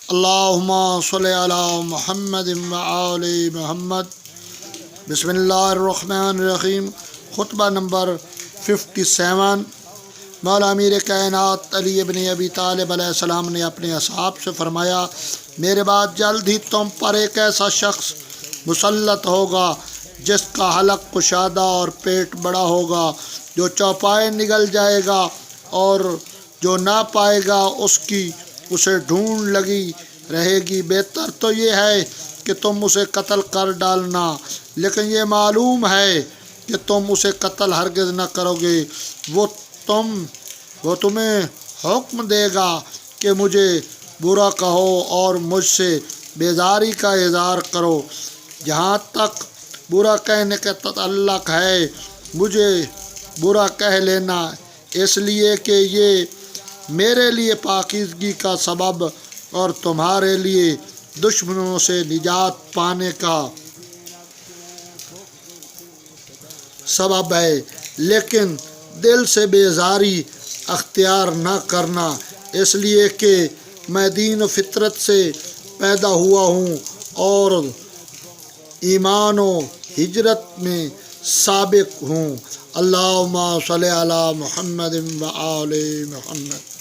اللہم صلی علی محمد وآل محمد۔ بسم اللہ الرحمن الرحیم۔ خطبہ نمبر 57۔ مولا امیر کائنات علی ابن ابی طالب علیہ السلام نے اپنے اصحاب سے فرمایا، میرے بعد جلد ہی تم پر ایک ایسا شخص مسلط ہوگا جس کا حلق کشادہ اور پیٹ بڑا ہوگا، جو چوپائے نگل جائے گا اور جو نہ پائے گا اسے ڈھونڈ لگی رہے گی۔ بہتر تو یہ ہے کہ تم اسے قتل کر ڈالنا، لیکن یہ معلوم ہے کہ تم اسے قتل ہرگز نہ کرو گے۔ وہ تمہیں حکم دے گا کہ مجھے برا کہو اور مجھ سے بیزاری کا اظہار کرو۔ جہاں تک برا کہنے کا تعلق ہے، مجھے برا کہہ لینا، اس لیے کہ یہ میرے لیے پاکیزگی کا سبب اور تمہارے لیے دشمنوں سے نجات پانے کا سبب ہے، لیکن دل سے بیزاری اختیار نہ کرنا، اس لیے کہ میں دین و فطرت سے پیدا ہوا ہوں اور ایمان و ہجرت میں سابق ہوں۔ اللہم صلی علی محمد و آل محمد۔